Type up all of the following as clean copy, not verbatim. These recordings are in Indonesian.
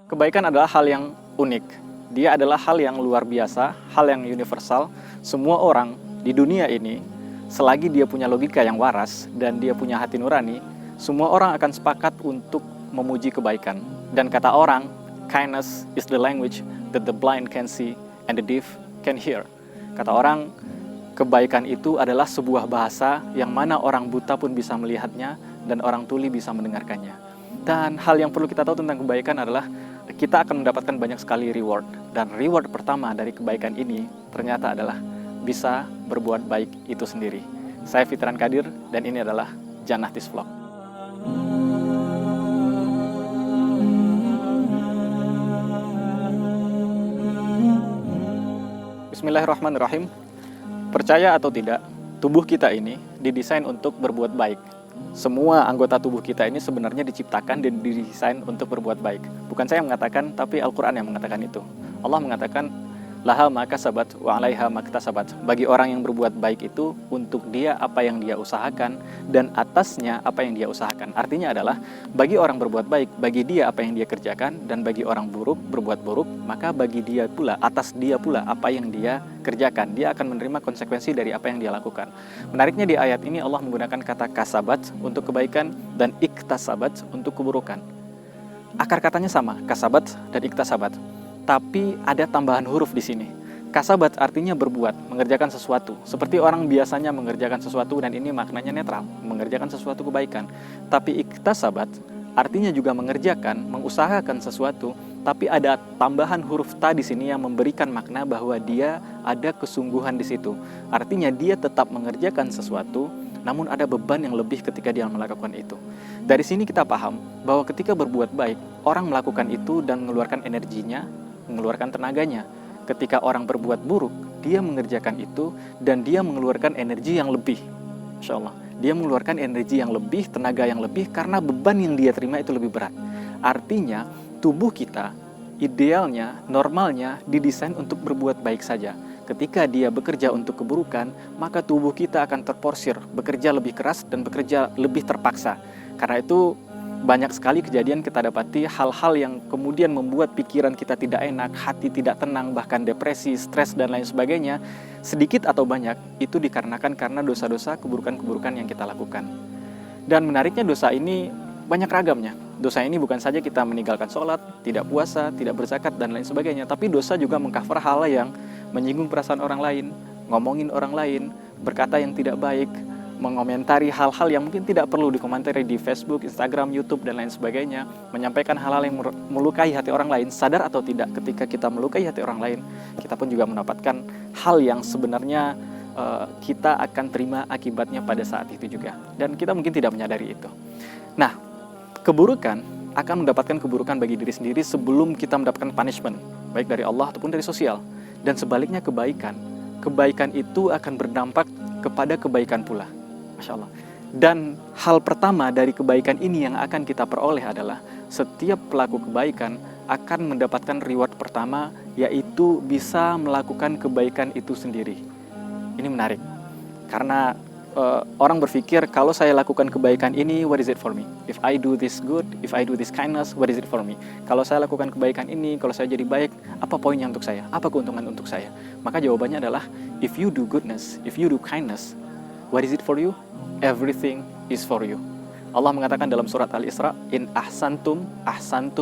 Kebaikan adalah hal yang unik. Dia adalah hal yang luar biasa, hal yang universal. Semua orang di dunia ini, selagi dia punya logika yang waras dan dia punya hati nurani, semua orang akan sepakat untuk memuji kebaikan. Dan kata orang, kindness is the language that the blind can see and the deaf can hear. Kata orang, kebaikan itu adalah sebuah bahasa yang mana orang buta pun bisa melihatnya dan orang tuli bisa mendengarkannya. Dan hal yang perlu kita tahu tentang kebaikan adalah kita akan mendapatkan banyak sekali reward. Dan reward pertama dari kebaikan ini ternyata adalah bisa berbuat baik itu sendiri. Saya Fitran Kadir dan ini adalah Janahtis Vlog. Bismillahirrahmanirrahim. Percaya atau tidak, tubuh kita ini didesain untuk berbuat baik. Semua anggota tubuh kita ini sebenarnya diciptakan dan didesain untuk berbuat baik. Bukan saya yang mengatakan, tapi Al-Quran yang mengatakan itu. Allah mengatakan, laha ma kasabat wa 'alaiha ma iktasabat. Bagi orang yang berbuat baik itu, untuk dia apa yang dia usahakan dan atasnya apa yang dia usahakan. Artinya adalah, bagi orang berbuat baik, bagi dia apa yang dia kerjakan, dan bagi orang buruk berbuat buruk, maka bagi dia pula, atas dia pula apa yang dia kerjakan. Dia akan menerima konsekuensi dari apa yang dia lakukan. Menariknya di ayat ini Allah menggunakan kata kasabat untuk kebaikan dan iktasabat untuk keburukan. Akar katanya sama, kasabat dan iktasabat. Tapi ada tambahan huruf di sini. Kasabat artinya berbuat, mengerjakan sesuatu. Seperti orang biasanya mengerjakan sesuatu dan ini maknanya netral, mengerjakan sesuatu kebaikan. Tapi iktasabat artinya juga mengerjakan, mengusahakan sesuatu, tapi ada tambahan huruf ta di sini yang memberikan makna bahwa dia ada kesungguhan di situ. Artinya dia tetap mengerjakan sesuatu, namun ada beban yang lebih ketika dia melakukan itu. Dari sini kita paham bahwa ketika berbuat baik, orang melakukan itu dan mengeluarkan energinya, mengeluarkan tenaganya. Ketika orang berbuat buruk, dia mengerjakan itu dan dia mengeluarkan energi yang lebih. Insya Allah, dia mengeluarkan energi yang lebih, tenaga yang lebih, karena beban yang dia terima itu lebih berat. Artinya, tubuh kita idealnya, normalnya didesain untuk berbuat baik saja. Ketika dia bekerja untuk keburukan, maka tubuh kita akan terporsir, bekerja lebih keras dan bekerja lebih terpaksa. Karena itu, banyak sekali kejadian kita dapati hal-hal yang kemudian membuat pikiran kita tidak enak, hati tidak tenang, bahkan depresi, stres, dan lain sebagainya. Sedikit atau banyak, itu dikarenakan karena dosa-dosa, keburukan-keburukan yang kita lakukan. Dan menariknya dosa ini banyak ragamnya. Dosa ini bukan saja kita meninggalkan sholat, tidak puasa, tidak berzakat, dan lain sebagainya. Tapi dosa juga mengcover hal yang menyinggung perasaan orang lain, ngomongin orang lain, berkata yang tidak baik, mengomentari hal-hal yang mungkin tidak perlu dikomentari di Facebook, Instagram, YouTube, dan lain sebagainya, menyampaikan hal-hal yang melukai hati orang lain. Sadar atau tidak, ketika kita melukai hati orang lain, kita pun juga mendapatkan hal yang sebenarnya kita akan terima akibatnya pada saat itu juga. Dan kita mungkin tidak menyadari itu. Nah, keburukan akan mendapatkan keburukan bagi diri sendiri sebelum kita mendapatkan punishment, baik dari Allah ataupun dari sosial. Dan sebaliknya kebaikan itu akan berdampak kepada kebaikan pula. Masya Allah. Dan hal pertama dari kebaikan ini yang akan kita peroleh adalah setiap pelaku kebaikan akan mendapatkan reward pertama, yaitu bisa melakukan kebaikan itu sendiri. Ini menarik, karena orang berpikir, kalau saya lakukan kebaikan ini, what is it for me? If I do this good, if I do this kindness, what is it for me? Kalau saya lakukan kebaikan ini, kalau saya jadi baik, apa poinnya untuk saya? Apa keuntungan untuk saya? Maka jawabannya adalah, if you do goodness, if you do kindness, what is it for you? Everything is for you. Allah mengatakan dalam surat Al-Isra, in ahsantum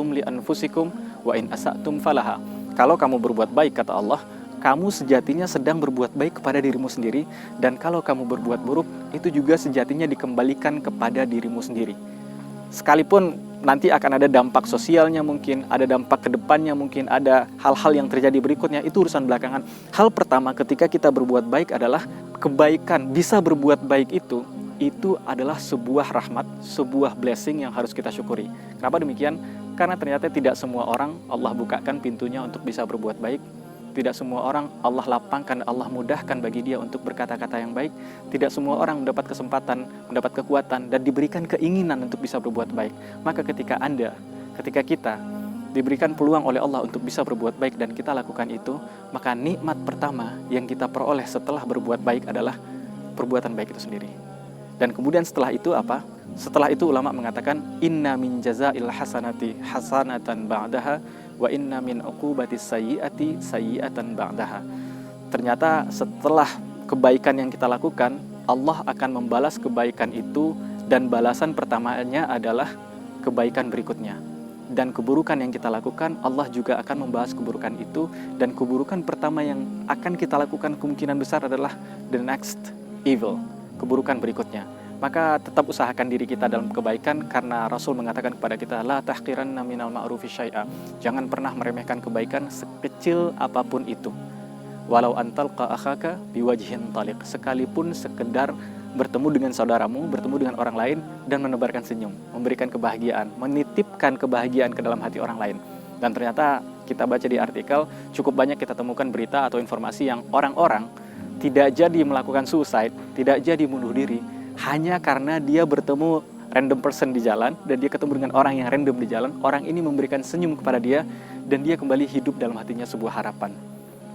li anfusikum wa in asatum falaha. Kalau kamu berbuat baik, kata Allah, kamu sejatinya sedang berbuat baik kepada dirimu sendiri, dan kalau kamu berbuat buruk, itu juga sejatinya dikembalikan kepada dirimu sendiri. Sekalipun nanti akan ada dampak sosialnya mungkin, ada dampak kedepannya mungkin, ada hal-hal yang terjadi berikutnya, itu urusan belakangan. Hal pertama ketika kita berbuat baik adalah kebaikan. Bisa berbuat baik itu adalah sebuah rahmat, sebuah blessing yang harus kita syukuri. Kenapa demikian? Karena ternyata tidak semua orang Allah bukakan pintunya untuk bisa berbuat baik. Tidak semua orang Allah lapangkan, Allah mudahkan bagi dia untuk berkata-kata yang baik. Tidak semua orang mendapat kesempatan, mendapat kekuatan, dan diberikan keinginan untuk bisa berbuat baik. Maka ketika kita diberikan peluang oleh Allah untuk bisa berbuat baik dan kita lakukan itu, maka nikmat pertama yang kita peroleh setelah berbuat baik adalah perbuatan baik itu sendiri. Dan kemudian setelah itu apa? Setelah itu ulama mengatakan inna min jazail hasanati hasanatan ba'daha wa inna min uqubatis sayyiati sayyiatan ba'daha. Ternyata setelah kebaikan yang kita lakukan, Allah akan membalas kebaikan itu, dan balasan pertamanya adalah kebaikan berikutnya. Dan keburukan yang kita lakukan, Allah juga akan membalas keburukan itu, dan keburukan pertama yang akan kita lakukan kemungkinan besar adalah the next evil, keburukan berikutnya. Maka tetap usahakan diri kita dalam kebaikan, karena Rasul mengatakan kepada kita, la tahqiranna minal ma'rufi syai'a. Jangan pernah meremehkan kebaikan sekecil apapun itu. Walau antalqa akhaka biwajhin taliq, sekalipun sekedar bertemu dengan saudaramu, bertemu dengan orang lain dan menebarkan senyum, memberikan kebahagiaan, menitipkan kebahagiaan ke dalam hati orang lain. Dan ternyata kita baca di artikel, cukup banyak kita temukan berita atau informasi yang orang-orang tidak jadi melakukan suicide, tidak jadi bunuh diri, hanya karena dia bertemu random person di jalan, dan dia ketemu dengan orang yang random di jalan. Orang ini memberikan senyum kepada dia, dan dia kembali hidup dalam hatinya sebuah harapan.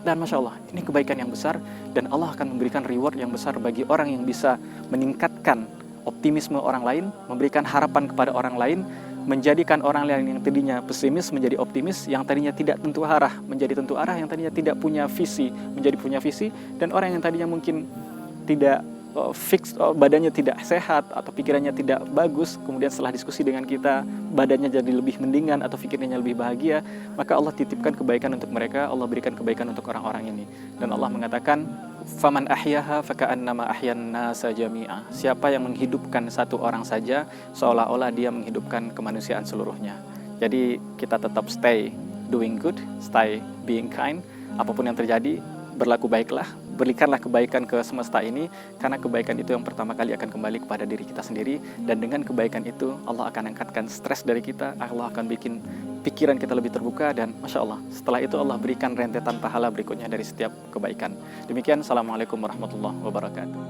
Dan Masya Allah, ini kebaikan yang besar, dan Allah akan memberikan reward yang besar bagi orang yang bisa meningkatkan optimisme orang lain, memberikan harapan kepada orang lain, menjadikan orang lain yang tadinya pesimis menjadi optimis, yang tadinya tidak tentu arah menjadi tentu arah, yang tadinya tidak punya visi menjadi punya visi, dan orang yang tadinya mungkin tidak fix, badannya tidak sehat atau pikirannya tidak bagus, kemudian setelah diskusi dengan kita badannya jadi lebih mendingan atau pikirannya lebih bahagia, maka Allah titipkan kebaikan untuk mereka, Allah berikan kebaikan untuk orang-orang ini. Dan Allah mengatakan, faman ahyaha faka'annama ahyan nasa jami'a. Siapa yang menghidupkan satu orang saja, seolah-olah dia menghidupkan kemanusiaan seluruhnya. Jadi kita tetap stay doing good, stay being kind, apapun yang terjadi, berlaku baiklah, berikanlah kebaikan ke semesta ini, karena kebaikan itu yang pertama kali akan kembali kepada diri kita sendiri, dan dengan kebaikan itu Allah akan angkatkan stres dari kita, Allah akan bikin pikiran kita lebih terbuka, dan Masya Allah, setelah itu Allah berikan rentetan pahala berikutnya dari setiap kebaikan. Demikian, Assalamualaikum warahmatullahi wabarakatuh.